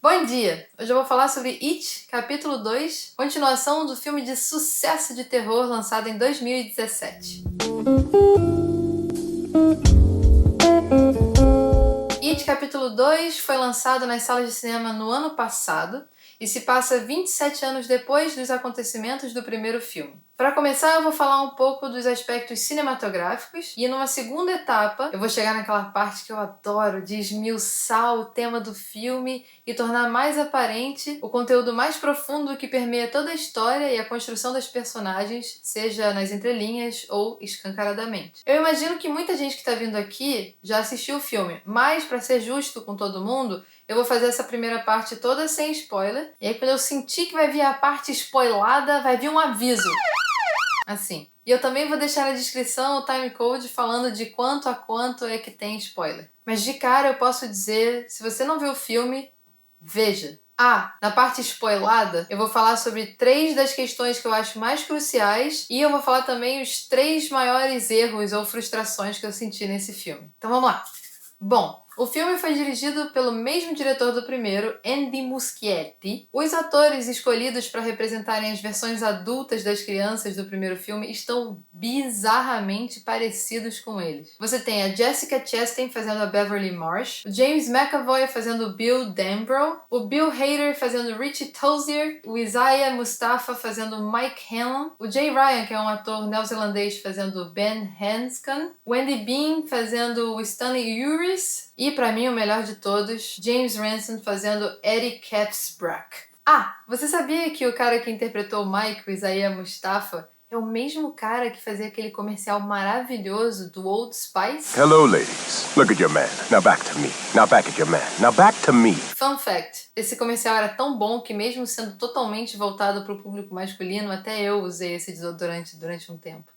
Bom dia! Hoje eu vou falar sobre It, capítulo 2, continuação do filme de sucesso de terror lançado em 2017. It, capítulo 2, foi lançado nas salas de cinema no ano passado e se passa 27 anos depois dos acontecimentos do primeiro filme. Para começar, eu vou falar um pouco dos aspectos cinematográficos e numa segunda etapa eu vou chegar naquela parte que eu adoro, de esmiuçar o tema do filme e tornar mais aparente o conteúdo mais profundo que permeia toda a história e a construção das personagens, seja nas entrelinhas ou escancaradamente. Eu imagino que muita gente que está vindo aqui já assistiu o filme, mas para ser justo com todo mundo, eu vou fazer essa primeira parte toda sem spoiler, e aí quando eu sentir que vai vir a parte spoilada, vai vir um aviso. Assim. E eu também vou deixar na descrição o timecode falando de quanto a quanto é que tem spoiler. Mas de cara eu posso dizer, se você não viu o filme, veja. Na parte spoilada, eu vou falar sobre 3 das questões que eu acho mais cruciais e eu vou falar também os 3 maiores erros ou frustrações que eu senti nesse filme. Então vamos lá. Bom, o filme foi dirigido pelo mesmo diretor do primeiro, Andy Muschietti. Os atores escolhidos para representarem as versões adultas das crianças do primeiro filme estão bizarramente parecidos com eles. Você tem a Jessica Chastain fazendo a Beverly Marsh, o James McAvoy fazendo o Bill Denbrough, o Bill Hader fazendo Richie Tozier, o Isaiah Mustafa fazendo Mike Hanlon, o Jay Ryan, que é um ator neozelandês, fazendo Ben Hanscom, o Andy Bean fazendo o Stanley Uris, e pra mim o melhor de todos, James Ransone fazendo Eddie Katzbrak. Você sabia que o cara que interpretou o Mike, o Isaiah Mustafa, é o mesmo cara que fazia aquele comercial maravilhoso do Old Spice? Hello, ladies. Look at your man. Now back to me. Now back at your man. Now back to me. Fun fact, esse comercial era tão bom que mesmo sendo totalmente voltado para o público masculino, até eu usei esse desodorante durante um tempo.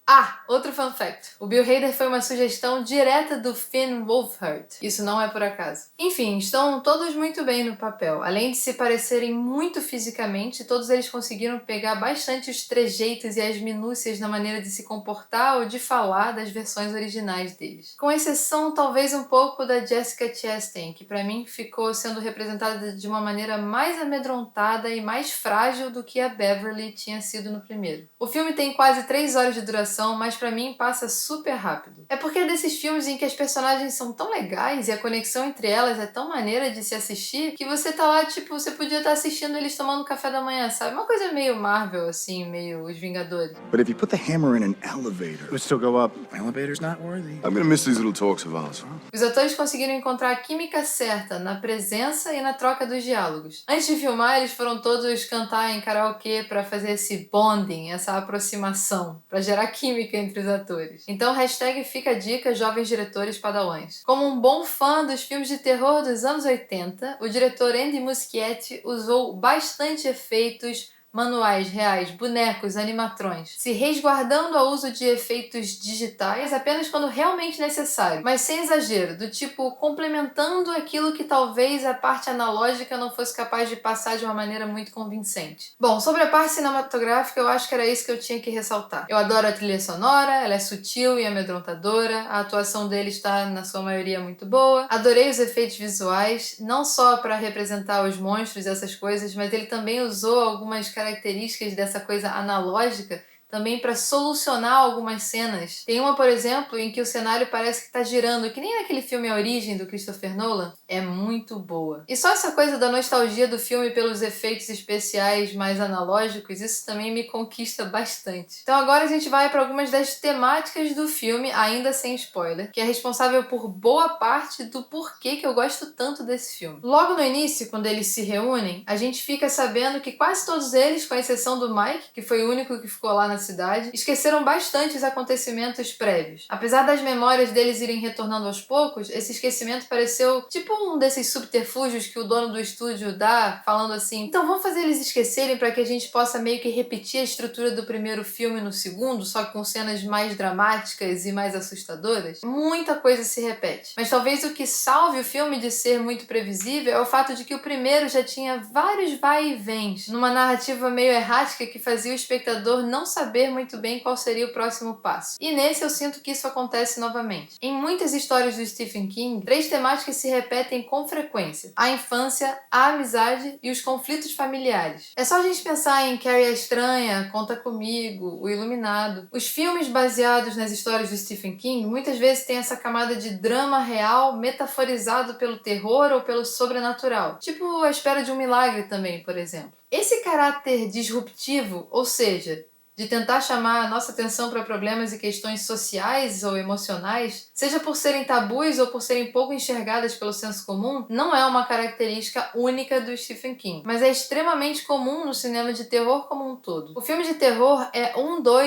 Outro fun fact. O Bill Hader foi uma sugestão direta do Finn Wolfhard. Isso não é por acaso. Enfim, estão todos muito bem no papel. Além de se parecerem muito fisicamente, todos eles conseguiram pegar bastante os trejeitos e as minúcias na maneira de se comportar ou de falar das versões originais deles. Com exceção, talvez, um pouco da Jessica Chastain, que pra mim ficou sendo representada de uma maneira mais amedrontada e mais frágil do que a Beverly tinha sido no primeiro. O filme tem quase 3 horas de duração, mas pra mim passa super rápido. É porque é desses filmes em que as personagens são tão legais e a conexão entre elas é tão maneira de se assistir que você tá lá, tipo, você podia estar assistindo eles tomando café da manhã, sabe? Uma coisa meio Marvel, assim, meio Os Vingadores. But if you put the hammer in an elevator, it would still go up. The elevator's not worthy. I'm gonna miss these little talks of ours. Os atores conseguiram encontrar a química certa na presença e na troca dos diálogos. Antes de filmar, eles foram todos cantar em karaokê pra fazer esse bonding, essa aproximação, pra gerar química entre os atores. Então, hashtag fica a dica, jovens diretores padawans. Como um bom fã dos filmes de terror dos anos 80, o diretor Andy Muschietti usou bastante efeitos manuais reais, bonecos, animatrões, se resguardando ao uso de efeitos digitais apenas quando realmente necessário, mas sem exagero, do tipo complementando aquilo que talvez a parte analógica não fosse capaz de passar de uma maneira muito convincente. Bom, sobre a parte cinematográfica, eu acho que era isso que eu tinha que ressaltar. Eu adoro a trilha sonora, ela é sutil e amedrontadora, a atuação dele está, na sua maioria, muito boa. Adorei os efeitos visuais, não só para representar os monstros e essas coisas, mas ele também usou algumas características dessa coisa analógica também para solucionar algumas cenas. Tem uma, por exemplo, em que o cenário parece que está girando, que nem naquele filme A Origem, do Christopher Nolan. É muito boa. E só essa coisa da nostalgia do filme pelos efeitos especiais mais analógicos, isso também me conquista bastante. Então agora a gente vai para algumas das temáticas do filme, ainda sem spoiler, que é responsável por boa parte do porquê que eu gosto tanto desse filme. Logo no início, quando eles se reúnem, a gente fica sabendo que quase todos eles, com exceção do Mike, que foi o único que ficou lá na cidade, esqueceram bastante os acontecimentos prévios. Apesar das memórias deles irem retornando aos poucos, esse esquecimento pareceu tipo um desses subterfúgios que o dono do estúdio dá, falando assim, então vamos fazer eles esquecerem para que a gente possa meio que repetir a estrutura do primeiro filme no segundo, só que com cenas mais dramáticas e mais assustadoras. Muita coisa se repete. Mas talvez o que salve o filme de ser muito previsível é o fato de que o primeiro já tinha vários vai e vens, numa narrativa meio errática que fazia o espectador não saber saber muito bem qual seria o próximo passo. E nesse eu sinto que isso acontece novamente. Em muitas histórias do Stephen King, 3 temáticas se repetem com frequência: a infância, a amizade e os conflitos familiares. É só a gente pensar em Carrie a Estranha, Conta Comigo, O Iluminado. Os filmes baseados nas histórias do Stephen King muitas vezes têm essa camada de drama real metaforizado pelo terror ou pelo sobrenatural. Tipo A Espera de um Milagre também, por exemplo. Esse caráter disruptivo, ou seja, de tentar chamar a nossa atenção para problemas e questões sociais ou emocionais, seja por serem tabus ou por serem pouco enxergadas pelo senso comum, não é uma característica única do Stephen King, mas é extremamente comum no cinema de terror como um todo. O filme de terror é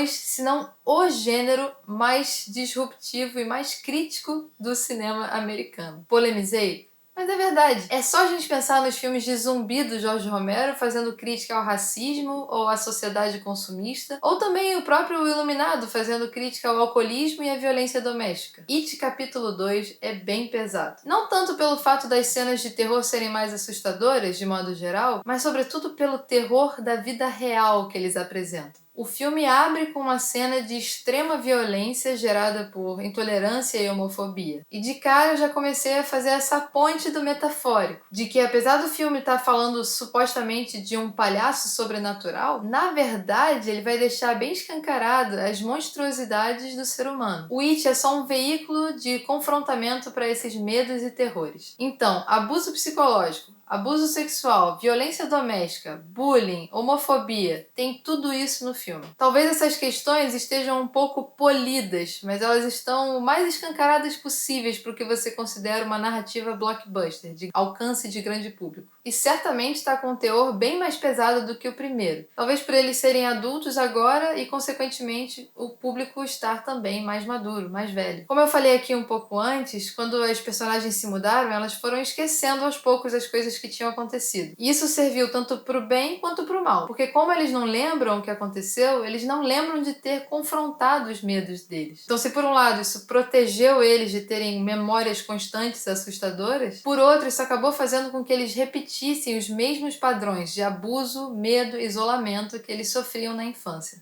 se não o gênero mais disruptivo e mais crítico do cinema americano. Polemizei? Mas é verdade. É só a gente pensar nos filmes de zumbi do Jorge Romero fazendo crítica ao racismo ou à sociedade consumista, ou também o próprio Iluminado fazendo crítica ao alcoolismo e à violência doméstica. It capítulo 2 é bem pesado. Não tanto pelo fato das cenas de terror serem mais assustadoras, de modo geral, mas sobretudo pelo terror da vida real que eles apresentam. O filme abre com uma cena de extrema violência gerada por intolerância e homofobia. E de cara eu já comecei a fazer essa ponte do metafórico, de que apesar do filme estar falando supostamente de um palhaço sobrenatural, na verdade ele vai deixar bem escancarado as monstruosidades do ser humano. O It é só um veículo de confrontamento para esses medos e terrores. Então, abuso psicológico, abuso sexual, violência doméstica, bullying, homofobia, tem tudo isso no filme. Talvez essas questões estejam um pouco polidas, mas elas estão o mais escancaradas possíveis para o que você considera uma narrativa blockbuster, de alcance de grande público. E certamente está com um teor bem mais pesado do que o primeiro. Talvez por eles serem adultos agora e, consequentemente, o público estar também mais maduro, mais velho. Como eu falei aqui um pouco antes, quando as personagens se mudaram, elas foram esquecendo aos poucos as coisas que tinham acontecido. E isso serviu tanto pro bem quanto pro mal. Porque como eles não lembram o que aconteceu, eles não lembram de ter confrontado os medos deles. Então, se por um lado isso protegeu eles de terem memórias constantes assustadoras, por outro isso acabou fazendo com que eles repetissem os mesmos padrões de abuso, medo e isolamento que eles sofriam na infância.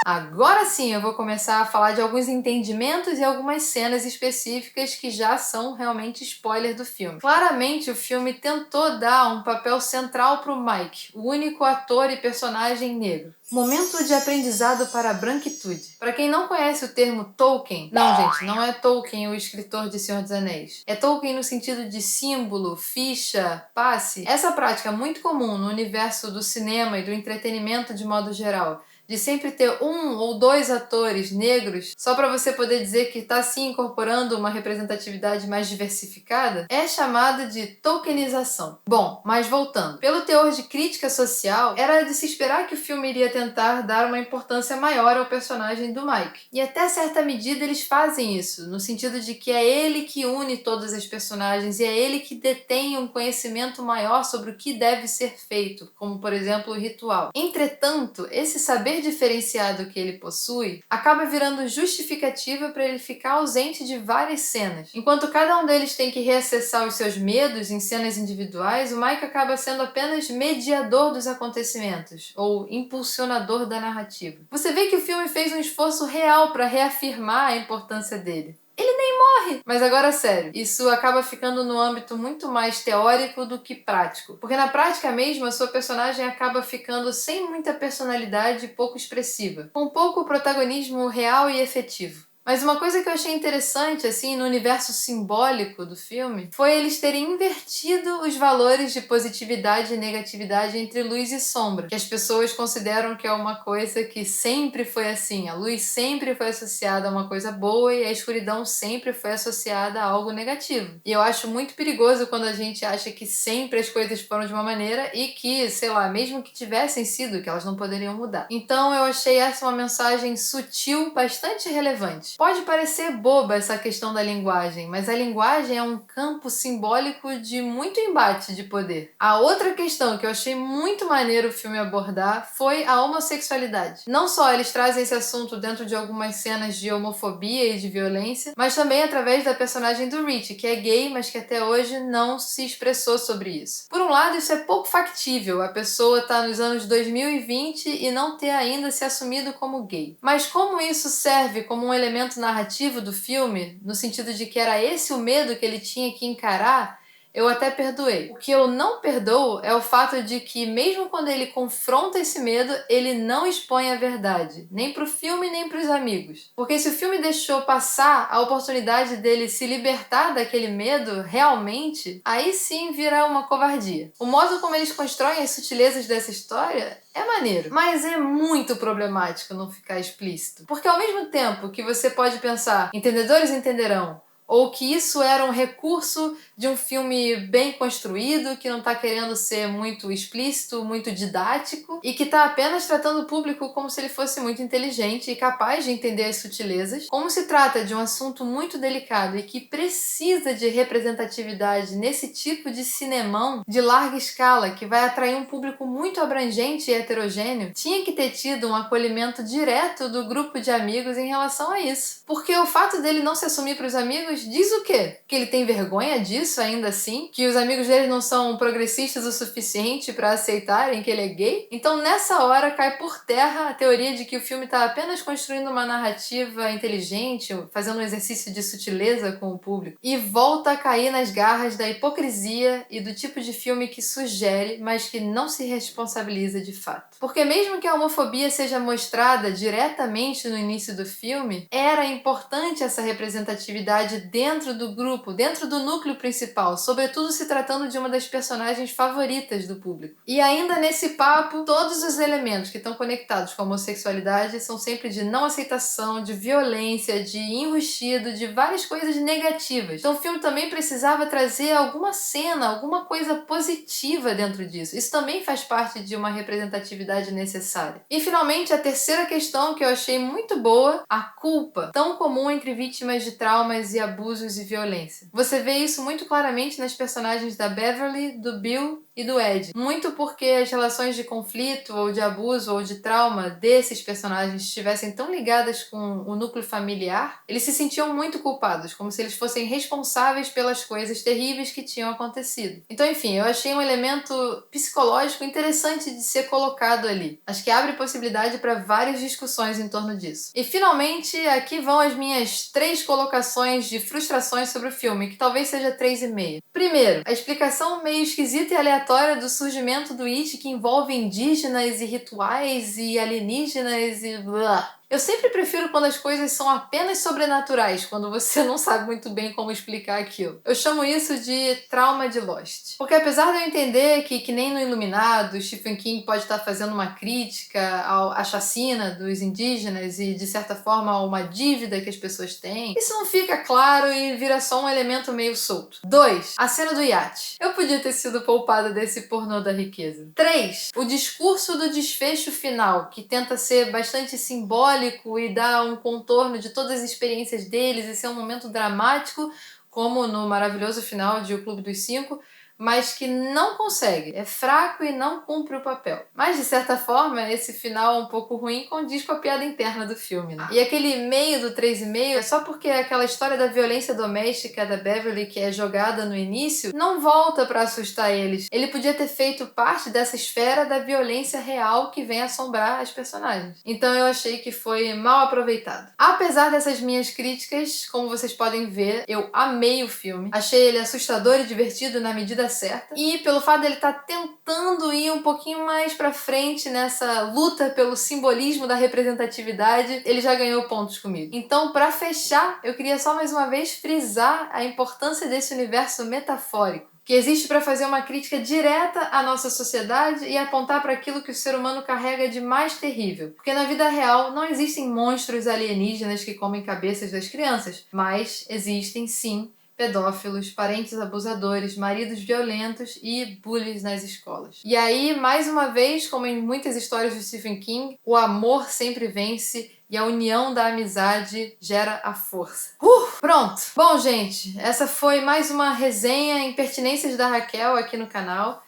Agora sim eu vou começar a falar de alguns entendimentos e algumas cenas específicas que já são realmente spoiler do filme. Claramente o filme tentou dar um papel central para o Mike, o único ator e personagem negro. Momento de aprendizado para a branquitude. Para quem não conhece o termo Tolkien, não, gente, não é Tolkien o escritor de Senhor dos Anéis. É Tolkien no sentido de símbolo, ficha, passe. Essa prática é muito comum no universo do cinema e do entretenimento de modo geral, de sempre ter 1 ou 2 atores negros só para você poder dizer que está sim incorporando uma representatividade mais diversificada, é chamada de tokenização. Bom, mas voltando. Pelo teor de crítica social, era de se esperar que o filme iria tentar dar uma importância maior ao personagem do Mike. E até certa medida eles fazem isso, no sentido de que é ele que une todas as personagens e é ele que detém um conhecimento maior sobre o que deve ser feito, como por exemplo o ritual. Entretanto, esse saber diferenciado que ele possui acaba virando justificativa para ele ficar ausente de várias cenas. Enquanto cada um deles tem que reacessar os seus medos em cenas individuais, o Mike acaba sendo apenas mediador dos acontecimentos, ou impulsionador da narrativa. Você vê que o filme fez um esforço real para reafirmar a importância dele. Ele nem morre! Mas agora, sério, isso acaba ficando no âmbito muito mais teórico do que prático. Porque na prática mesmo, a sua personagem acaba ficando sem muita personalidade e pouco expressiva, com pouco protagonismo real e efetivo. Mas uma coisa que eu achei interessante, assim, no universo simbólico do filme, foi eles terem invertido os valores de positividade e negatividade entre luz e sombra, que as pessoas consideram que é uma coisa que sempre foi assim. A luz sempre foi associada a uma coisa boa e a escuridão sempre foi associada a algo negativo. E eu acho muito perigoso quando a gente acha que sempre as coisas foram de uma maneira e que, sei lá, mesmo que tivessem sido, que elas não poderiam mudar. Então eu achei essa uma mensagem sutil, bastante relevante. Pode parecer boba essa questão da linguagem, mas a linguagem é um campo simbólico de muito embate de poder. A outra questão que eu achei muito maneiro o filme abordar foi a homossexualidade. Não só eles trazem esse assunto dentro de algumas cenas de homofobia e de violência, mas também através da personagem do Rich, que é gay, mas que até hoje não se expressou sobre isso. Por um lado, isso é pouco factível, a pessoa tá nos anos 2020 e não ter ainda se assumido como gay. Mas como isso serve como um elemento narrativo do filme, no sentido de que era esse o medo que ele tinha que encarar, eu até perdoei. O que eu não perdoo é o fato de que, mesmo quando ele confronta esse medo, ele não expõe a verdade, nem pro filme, nem pros amigos. Porque se o filme deixou passar a oportunidade dele se libertar daquele medo, realmente, aí sim vira uma covardia. O modo como eles constroem as sutilezas dessa história é maneiro, mas é muito problemático não ficar explícito. Porque ao mesmo tempo que você pode pensar, entendedores entenderão, ou que isso era um recurso de um filme bem construído, que não está querendo ser muito explícito, muito didático, e que está apenas tratando o público como se ele fosse muito inteligente e capaz de entender as sutilezas. Como se trata de um assunto muito delicado e que precisa de representatividade nesse tipo de cinemão de larga escala, que vai atrair um público muito abrangente e heterogêneo, tinha que ter tido um acolhimento direto do grupo de amigos em relação a isso. Porque o fato dele não se assumir para os amigos diz o quê? Que ele tem vergonha disso ainda assim? Que os amigos dele não são progressistas o suficiente para aceitarem que ele é gay? Então nessa hora cai por terra a teoria de que o filme está apenas construindo uma narrativa inteligente, fazendo um exercício de sutileza com o público, e volta a cair nas garras da hipocrisia e do tipo de filme que sugere, mas que não se responsabiliza de fato. Porque mesmo que a homofobia seja mostrada diretamente no início do filme, era importante essa representatividade dentro do grupo, dentro do núcleo principal, sobretudo se tratando de uma das personagens favoritas do público. E ainda nesse papo, todos os elementos que estão conectados com a homossexualidade são sempre de não aceitação, de violência, de enrustido, de várias coisas negativas. Então o filme também precisava trazer alguma cena, alguma coisa positiva dentro disso. Isso também faz parte de uma representatividade necessária. E finalmente, a terceira questão que eu achei muito boa, a culpa, tão comum entre vítimas de traumas e abusos e violência. Você vê isso muito claramente nas personagens da Beverly, do Bill e do Ed. Muito porque as relações de conflito, ou de abuso, ou de trauma desses personagens estivessem tão ligadas com o núcleo familiar, eles se sentiam muito culpados, como se eles fossem responsáveis pelas coisas terríveis que tinham acontecido. Então, enfim, eu achei um elemento psicológico interessante de ser colocado ali. Acho que abre possibilidade para várias discussões em torno disso. E, finalmente, aqui vão as minhas 3 colocações de frustrações sobre o filme, que talvez seja 3,5. Primeiro, a explicação meio esquisita e aleatória do surgimento do It, que envolve indígenas e rituais e alienígenas e blá. Eu sempre prefiro quando as coisas são apenas sobrenaturais, quando você não sabe muito bem como explicar aquilo. Eu chamo isso de trauma de Lost. Porque apesar de eu entender que nem no Iluminado, Stephen King pode estar fazendo uma crítica à chacina dos indígenas e, de certa forma, a uma dívida que as pessoas têm, isso não fica claro e vira só um elemento meio solto. 2. A cena do iate. Eu podia ter sido poupada desse pornô da riqueza. 3. O discurso do desfecho final, que tenta ser bastante simbólico e dar um contorno de todas as experiências deles e ser um momento dramático, como no maravilhoso final de O Clube dos Cinco, mas que não consegue, é fraco e não cumpre o papel. Mas, de certa forma, esse final um pouco ruim condiz com a piada interna do filme, né? E aquele meio do 3,5 é só porque aquela história da violência doméstica da Beverly que é jogada no início não volta pra assustar eles. Ele podia ter feito parte dessa esfera da violência real que vem assombrar as personagens. Então eu achei que foi mal aproveitado. Apesar dessas minhas críticas, como vocês podem ver, eu amei o filme. Achei ele assustador e divertido na medida certa. E pelo fato dele estar tentando ir um pouquinho mais pra frente nessa luta pelo simbolismo da representatividade, ele já ganhou pontos comigo. Então, pra fechar, eu queria só mais uma vez frisar a importância desse universo metafórico, que existe para fazer uma crítica direta à nossa sociedade e apontar para aquilo que o ser humano carrega de mais terrível. Porque na vida real não existem monstros alienígenas que comem cabeças das crianças, mas existem sim pedófilos, parentes abusadores, maridos violentos e bullies nas escolas. E aí, mais uma vez, como em muitas histórias de Stephen King, o amor sempre vence e a união da amizade gera a força. Pronto! Bom, gente, essa foi mais uma resenha Impertinências da Raquel aqui no canal.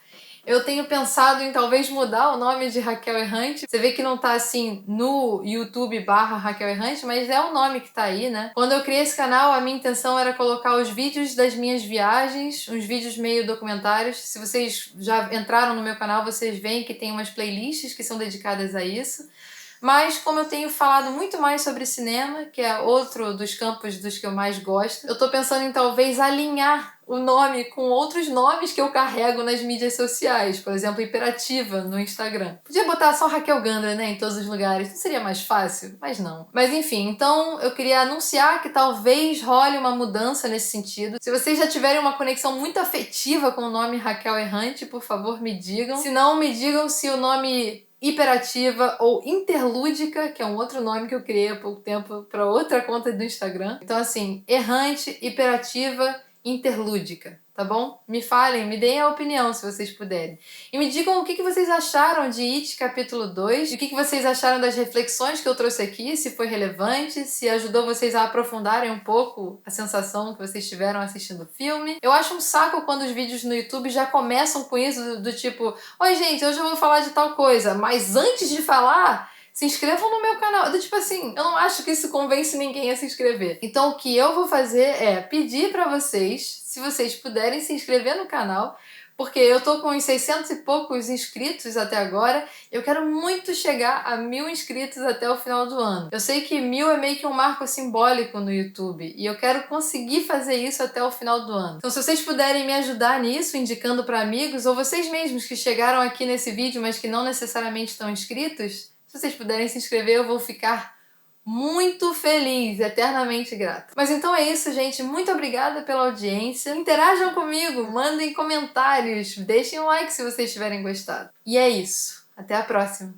Eu tenho pensado em talvez mudar o nome de Raquel Errante. Você vê que não tá assim no YouTube /Raquel Errante, mas é o nome que tá aí, né? Quando eu criei esse canal, a minha intenção era colocar os vídeos das minhas viagens, uns vídeos meio documentários. Se vocês já entraram no meu canal, vocês veem que tem umas playlists que são dedicadas a isso. Mas como eu tenho falado muito mais sobre cinema, que é outro dos campos dos que eu mais gosto, eu tô pensando em talvez alinhar o nome com outros nomes que eu carrego nas mídias sociais, por exemplo, Hiperativa no Instagram. Podia botar só Raquel Gandra, né, em todos os lugares, não seria mais fácil? Mas não. Mas enfim, então eu queria anunciar que talvez role uma mudança nesse sentido. Se vocês já tiverem uma conexão muito afetiva com o nome Raquel Errante, por favor, me digam. Se não, me digam se o nome Hiperativa ou Interlúdica, que é um outro nome que eu criei há pouco tempo para outra conta do Instagram. Então assim, Errante, Hiperativa, Interlúdica, tá bom? Me falem, me deem a opinião se vocês puderem. E me digam o que vocês acharam de It capítulo 2, e o que vocês acharam das reflexões que eu trouxe aqui, se foi relevante, se ajudou vocês a aprofundarem um pouco a sensação que vocês tiveram assistindo o filme. Eu acho um saco quando os vídeos no YouTube já começam com isso do tipo: oi gente, hoje eu vou falar de tal coisa, mas antes de falar, se inscrevam no meu canal. Do tipo assim, eu não acho que isso convence ninguém a se inscrever. Então o que eu vou fazer é pedir pra vocês, se vocês puderem se inscrever no canal, porque eu tô com uns 600 e poucos inscritos até agora. Eu quero muito chegar a 1000 inscritos até o final do ano. Eu sei que 1000 é meio que um marco simbólico no YouTube, e eu quero conseguir fazer isso até o final do ano. Então se vocês puderem me ajudar nisso, indicando pra amigos, ou vocês mesmos que chegaram aqui nesse vídeo, mas que não necessariamente estão inscritos, se vocês puderem se inscrever, eu vou ficar muito feliz, eternamente grata. Mas então é isso, gente. Muito obrigada pela audiência. Interajam comigo, mandem comentários, deixem um like se vocês tiverem gostado. E é isso. Até a próxima.